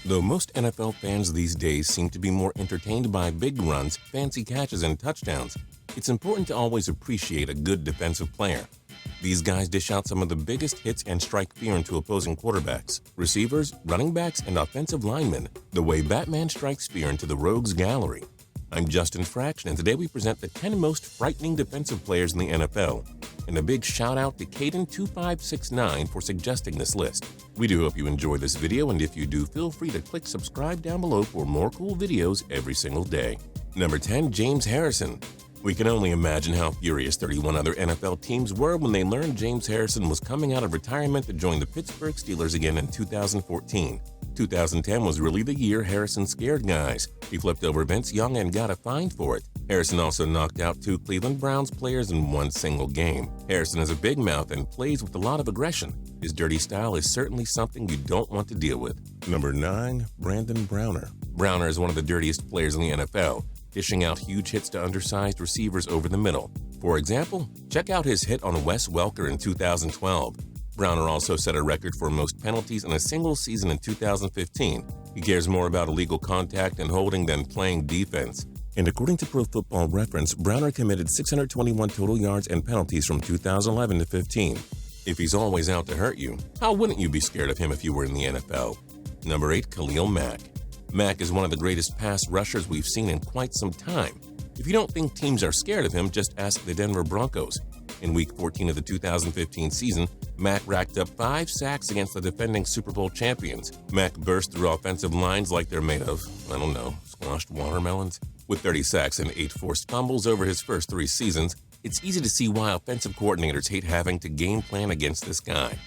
Though most NFL fans these days seem to be more entertained by big runs, fancy catches, and touchdowns, it's important to always appreciate a good defensive player. These guys dish out some of the biggest hits and strike fear into opposing quarterbacks, receivers, running backs, and offensive linemen, the way Batman strikes fear into the rogues gallery. I'm Justin Fraction, and today we present the 10 most frightening defensive players in the NFL. And a big shout out to Kayden2569 for suggesting this list. We do hope you enjoy this video, and if you do, feel free to click subscribe down below for more cool videos every single day. Number 10, James Harrison. We can only imagine how furious 31 other NFL teams were when they learned James Harrison was coming out of retirement to join the Pittsburgh Steelers again in 2014. 2010 was really the year Harrison scared guys. He flipped over Vince Young and got a fine for it. Harrison also knocked out 2 Cleveland Browns players in one single game. Harrison has a big mouth and plays with a lot of aggression. His dirty style is certainly something you don't want to deal with. Number 9, Brandon Browner. Browner is one of the dirtiest players in the NFL, dishing out huge hits to undersized receivers over the middle. For example, check out his hit on Wes Welker in 2012. Browner also set a record for most penalties in a single season in 2015. He cares more about illegal contact and holding than playing defense. And according to Pro Football Reference, Browner committed 621 total yards and penalties from 2011 to 15. If he's always out to hurt you, how wouldn't you be scared of him if you were in the NFL? Number 8, Khalil Mack. Mack is one of the greatest pass rushers we've seen in quite some time. If you don't think teams are scared of him, just ask the Denver Broncos. In Week 14 of the 2015 season, Mack racked up 5 sacks against the defending Super Bowl champions. Mack burst through offensive lines like they're made of, squashed watermelons. With 30 sacks and 8 forced fumbles over his first 3 seasons, it's easy to see why offensive coordinators hate having to game plan against this guy.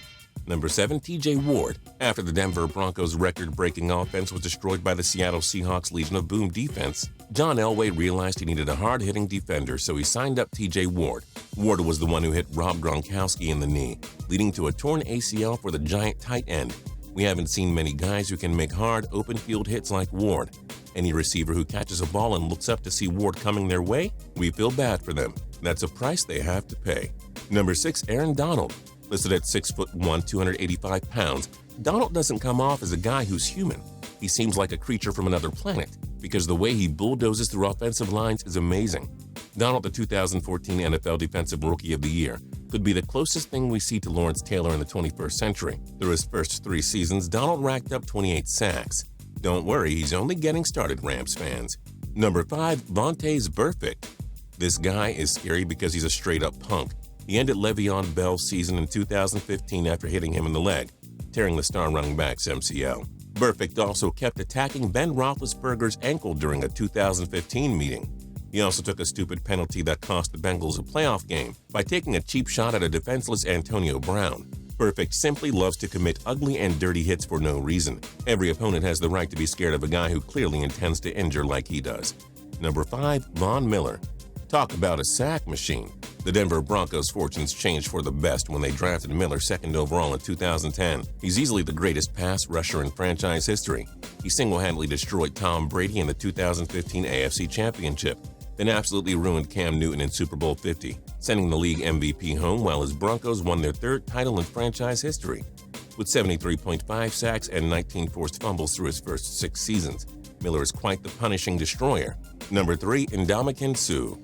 Number 7, TJ Ward. After the Denver Broncos' record-breaking offense was destroyed by the Seattle Seahawks' Legion of Boom defense, John Elway realized he needed a hard-hitting defender, so he signed up TJ Ward. Ward was the one who hit Rob Gronkowski in the knee, leading to a torn ACL for the giant tight end. We haven't seen many guys who can make hard, open-field hits like Ward. Any receiver who catches a ball and looks up to see Ward coming their way, we feel bad for them. That's a price they have to pay. Number 6, Aaron Donald. Listed at 6'1", 285 pounds, Donald doesn't come off as a guy who's human. He seems like a creature from another planet, because the way he bulldozes through offensive lines is amazing. Donald, the 2014 NFL Defensive Rookie of the Year, could be the closest thing we see to Lawrence Taylor in the 21st century. Through his first 3 seasons, Donald racked up 28 sacks. Don't worry, he's only getting started, Rams fans. Number 5, Vontaze Burfict. This guy is scary because he's a straight-up punk. He ended Le'Veon Bell's season in 2015 after hitting him in the leg, tearing the star running back's MCL. Burfict also kept attacking Ben Roethlisberger's ankle during a 2015 meeting. He also took a stupid penalty that cost the Bengals a playoff game by taking a cheap shot at a defenseless Antonio Brown. Burfict simply loves to commit ugly and dirty hits for no reason. Every opponent has the right to be scared of a guy who clearly intends to injure like he does. Number 5, Von Miller. Talk about a sack machine. The Denver Broncos' fortunes changed for the best when they drafted Miller 2nd overall in 2010. He's easily the greatest pass rusher in franchise history. He single-handedly destroyed Tom Brady in the 2015 AFC Championship, then absolutely ruined Cam Newton in Super Bowl 50, sending the league MVP home while his Broncos won their 3rd title in franchise history. With 73.5 sacks and 19 forced fumbles through his first 6 seasons, Miller is quite the punishing destroyer. Number 3, Ndamukong Suh.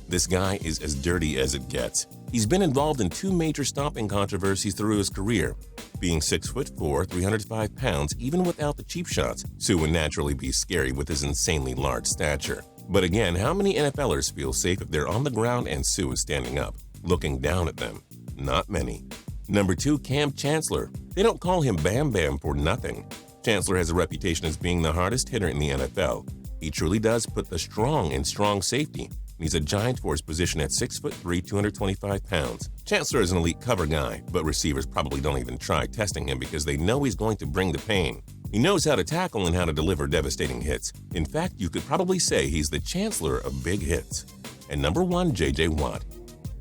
This guy is as dirty as it gets. He's been involved in 2 major stomping controversies through his career. Being 6'4", 305 pounds, even without the cheap shots, Suh would naturally be scary with his insanely large stature. But again, how many NFLers feel safe if they're on the ground and Suh is standing up, looking down at them? Not many. Number 2, Kam Chancellor. They don't call him Bam Bam for nothing. Chancellor has a reputation as being the hardest hitter in the NFL. He truly does put the strong in strong safety. He's a giant for his position at 6'3", 225 pounds. Chancellor is an elite cover guy, but receivers probably don't even try testing him because they know he's going to bring the pain. He knows how to tackle and how to deliver devastating hits. In fact, you could probably say he's the Chancellor of big hits. And number 1, J.J. Watt.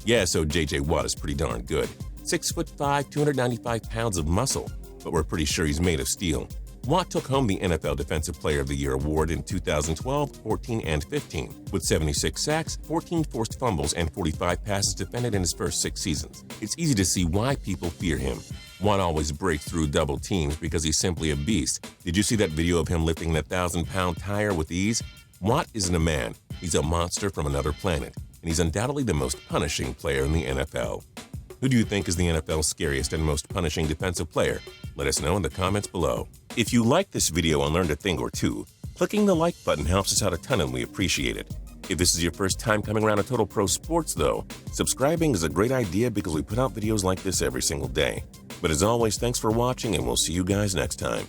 Yeah, so J.J. Watt is pretty darn good. 6'5", 295 pounds of muscle, but we're pretty sure he's made of steel. Watt took home the NFL Defensive Player of the Year award in 2012, 14, and 15, with 76 sacks, 14 forced fumbles, and 45 passes defended in his first 6 seasons. It's easy to see why people fear him. Watt always breaks through double teams because he's simply a beast. Did you see that video of him lifting the 1,000-pound tire with ease? Watt isn't a man. He's a monster from another planet, and he's undoubtedly the most punishing player in the NFL. Who do you think is the NFL's scariest and most punishing defensive player? Let us know in the comments below. If you like this video and learned a thing or two, clicking the like button helps us out a ton and we appreciate it. If this is your first time coming around to Total Pro Sports though, subscribing is a great idea because we put out videos like this every single day. But as always, thanks for watching and we'll see you guys next time.